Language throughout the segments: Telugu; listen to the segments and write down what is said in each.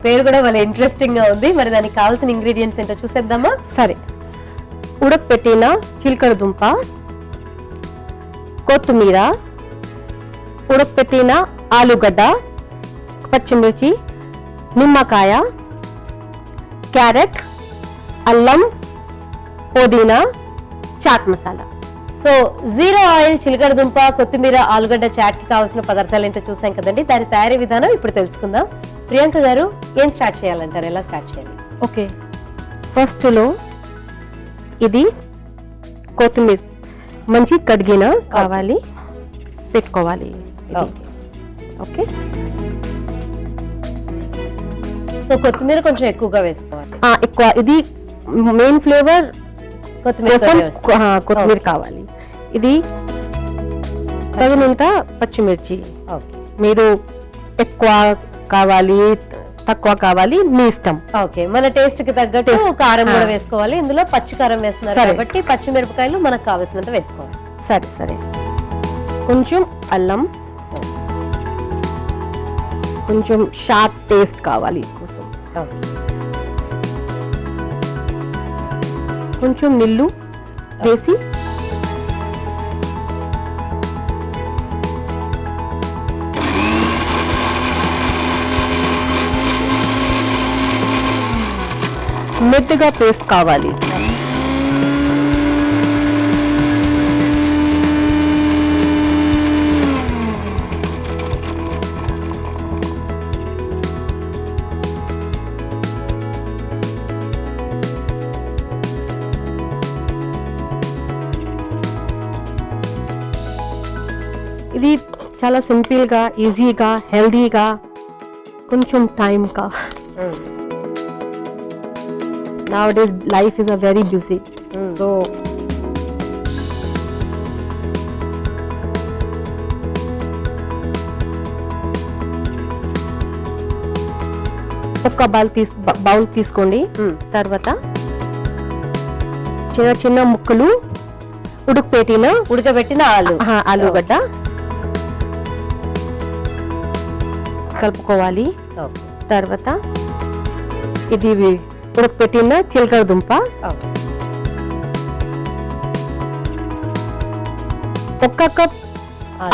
పేరు కూడా వాళ్ళ ఇంట్రెస్టింగ్ గా ఉంది. మరి దానికి కావాల్సిన ఇంగ్రీడియంట్స్ ఏంటో చూసేద్దామా? సరే, ఉడకపెట్టిన చిలకడ దుంప, కొత్తిమీర, ఉడకపెట్టిన ఆలుగడ్డ, పచ్చిమిర్చి, నిమ్మకాయ, క్యారెట్, అల్లం, పుదీనా, chaat masala. So zero oil, చిలకడ దుంప, కొత్తిమీర, ఆలుగడ్డ చాట్ కి కావాల్సిన పదార్థాలు ఏంటో చూసాం కదండి. దాని తయారీ విధానం ఇప్పుడు తెలుసుకుందాం. ప్రియాంక గారు, ఏం స్టార్ట్ చేయాలంటారు? ఎలా స్టార్ట్ చేయాలి? ఓకే, ఫస్ట్లో ఇది కొత్తిమీర మంచి కడిగిన కావాలి, పెట్టుకోవాలి. ఓకే, సో కొత్తిమీర కొంచెం ఎక్కువగా వేసుకోవాలి. ఎక్కువ, ఇది మెయిన్ ఫ్లేవర్ కొత్తిమీర కొత్తిమీర కావాలి. ఇది తగినంత పచ్చిమిర్చి. మీరు ఎక్కువ కావాలి, తక్కువ కావాలి, మీ ఇష్టం. ఓకే, మన టేస్ట్ కి తగ్గట్టు కారం కూడా వేసుకోవాలి. ఇందులో పచ్చి కారం వేస్తున్నారు కాబట్టి పచ్చిమిరపకాయలు మనకు కావాల్సినంత వేసుకోవాలి. సరే సరే, కొంచెం అల్లం, కొంచెం షార్ప్ టేస్ట్ కావాలి కోసం, కొంచెం నీళ్ళు వేసి మెత్తగా పేస్ట్ కావాలి. ఇది చాలా సింపుల్ గా, ఈజీగా, హెల్దీగా, కొంచెం టైం కా. Nowadays life is a very busy. So ఒక బౌల్ తీసుకోండి. తర్వాత చిన్న చిన్న ముక్కలు ఉడకబెట్టిన ఆలుగడ్డ కలుపుకోవాలి. తర్వాత ఇది ఉడకపెట్టిన చిలకడ దుంప, ఒక కప్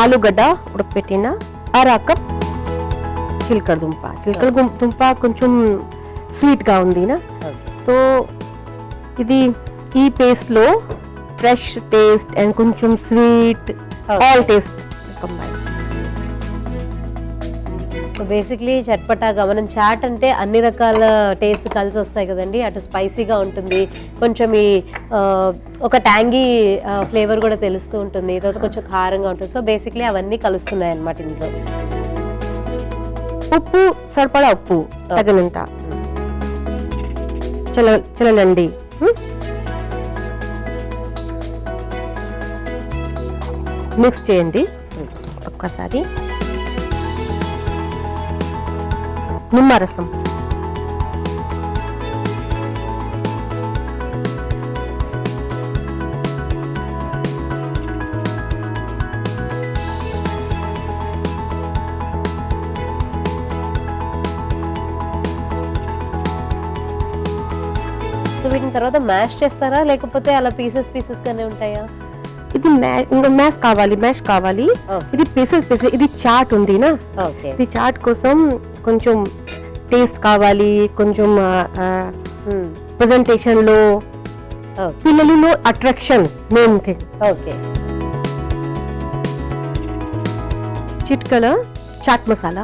ఆలుగడ్డ ఉడకపెట్టిన, అర కప్ చిలకడ దుంప. చిలకడ దుంప కొంచెం స్వీట్ గా ఉంది నా, సో ఇది ఈ పేస్ట్ లో ఫ్రెష్ టేస్ట్ అండ్ కొంచెం sweet, all taste combine. Basically చట్పటాగా, మనం చాట్ అంటే అన్ని రకాల టేస్ట్ కలిసి వస్తాయి కదండి. అటు స్పైసీగా ఉంటుంది, కొంచెం ఈ ఒక ట్యాంగీ ఫ్లేవర్ కూడా తెలుస్తూ ఉంటుంది, తర్వాత కొంచెం కారంగా ఉంటుంది. సో బేసిక్లీ అవన్నీ కలుస్తున్నాయి అన్నమాట ఇందులో. ఉప్పు సరిపడా, ఉప్పు తగినంత. చలండి, మిక్స్ చేయండి ఒక్కసారి. నిమ్మరసం, సో వీటిని తర్వాత మ్యాష్ చేస్తారా లేకపోతే అలా పీసెస్ గానే ఉంటాయా? ఇది మ్యాష్ కావాలి. ఇది పీసెస్. ఇది చాట్ ఉంది నా, ఇది చాట్ కోసం కొంచెం టేస్ట్ కావాలి, కొంచెం ప్రెజెంటేషన్ లో పిల్లలలో అట్రాక్షన్ మెయిన్ థింగ్. ఓకే, చిట్కల చాట్ మసాలా,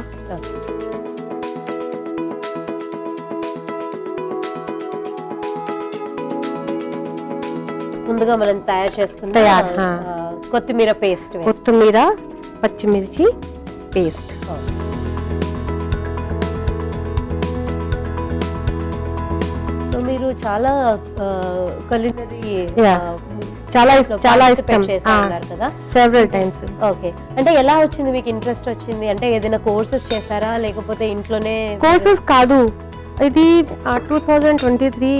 ముందుగా మనం తయారు చేసుకున్న కొత్తిమీర పేస్ట్, కొత్తిమీర పచ్చిమిర్చి పేస్ట్. సో మీరు చాలా culinary చాలా ఇష్టం కదా, సెవెరల్ టైమ్స్. ఓకే, అంటే ఎలా వచ్చింది మీకు ఇంట్రెస్ట్ వచ్చింది? అంటే ఏదైనా కోర్సెస్ చేశారా లేకపోతే ఇంట్లోనే? కోర్సెస్ కాదు, ఇది 2023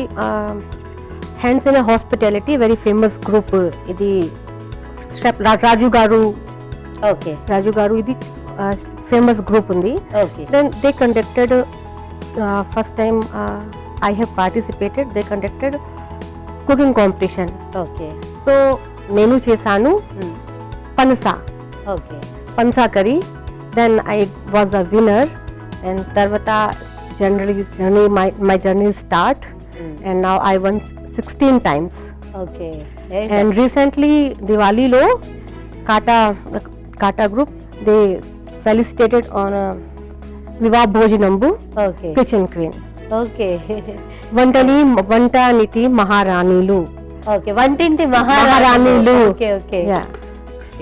hands in hospitality very famous group. ఇది రాజు గారు, ఇది ఫేమస్ గ్రూప్ ఉంది. Okay, then they conducted first time I have participated. They conducted cooking competition. Okay. So నేను చేశాను పనస curry. Then I was a winner. And తర్వాత my journey start. And now I won 16 times. Okay. And recently Diwaliలో Kata group they felicitated on వివాహ భోజనంబు ఓకే. Kitchen queen. ఓకే. వంటనిటి మహారాణిలు. ఓకే, వంటింటి మహారాణిలు. Okay okay. Yeah.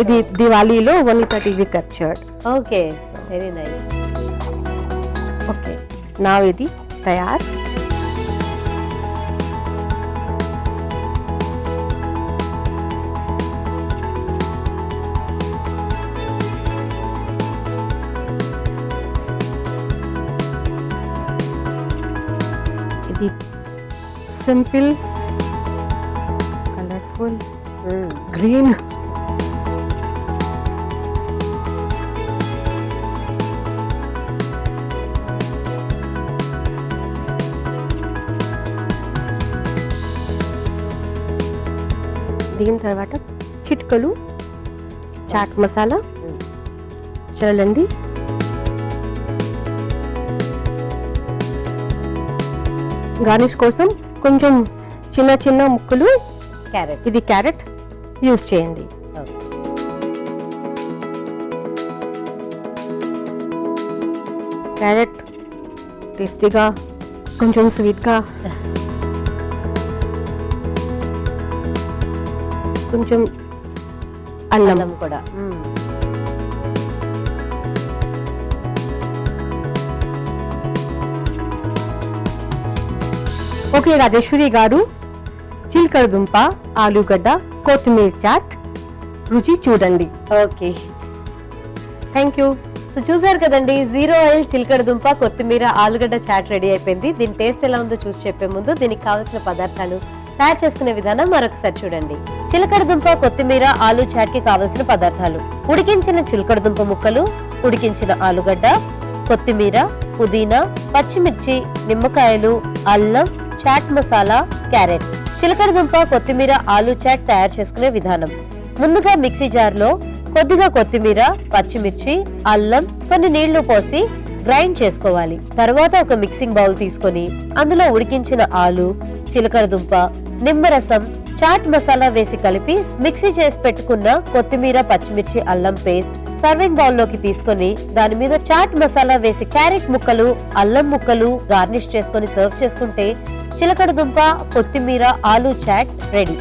ఇది దివాళీలో Vanitha TV captured. Okay, very nice. Okay, నా ఇది తయారు. ఇది సింపుల్, కలర్ఫుల్, గ్రీన్. దీని తర్వాత చిటికలు చాట్ మసాలా చల్లండి. గార్నిష్ కోసం కొంచెం చిన్న చిన్న ముక్కలు క్యారెట్, ఇది క్యారెట్ యూజ్ చేయండి. క్యారెట్ టేస్టీగా, కొంచెం స్వీట్గా, కొంచెం అల్లం కూడా. ఓకే రాజేశ్వరి గారు, చిలకడ దుంప, ఆలుగడ్డ, కొత్తిమీర చాట్ రుచి చూడండి. Okay, thank you. సో చూసారు కదండి, 0 ఆయిల్ చిలకడ దుంప, కొత్తిమీర, ఆలుగడ్డ చాట్ రెడీ అయిపోయింది. దీని టేస్ట్ ఎలా ఉందో చూసి చెప్పే ముందు దీనికి కావాల్సిన పదార్థాలు, తయారు చేసుకునే విధానం మరొకసారి చూడండి. చిలకడ దుంప, కొత్తిమీర, ఆలు చాట్ కి కావలసిన పదార్థాలు: ఉడికించిన చిలకడ దుంప ముక్కలు, ఉడికించిన ఆలుగడ్డ, కొత్తిమీర, పుదీనా, పచ్చిమిర్చి, నిమ్మకాయలు, అల్లం, చాట్ మసాలా, క్యారెట్. చిలకడ దుంప, కొత్తిమీర, ఆలు చాట్ తయారు చేసుకునే విధానం: ముందుగా మిక్సీ జార్ లో కొద్దిగా కొత్తిమీర, పచ్చిమిర్చి, అల్లం, కొన్ని నీళ్లు పోసి గ్రైండ్ చేసుకోవాలి. తర్వాత ఒక మిక్సింగ్ బౌల్ తీసుకొని అందులో ఉడికించిన ఆలు, చిలకడ దుంప, నిమ్మరసం, చాట్ మసాలా వేసి కలిపి మిక్సీ చేసి పెట్టుకున్న కొత్తిమీర, పచ్చిమిర్చి, అల్లం పేస్ట్ సర్వింగ్ బౌల్ లోకి తీసుకొని దాని మీద చాట్ మసాలా వేసి క్యారెట్ ముక్కలు, అల్లం ముక్కలు గార్నిష్ చేసుకొని సర్వ్ చేసుకుంటే చిలకడ దుంప, కొత్తిమీర, ఆలు చాట్ రెడీ.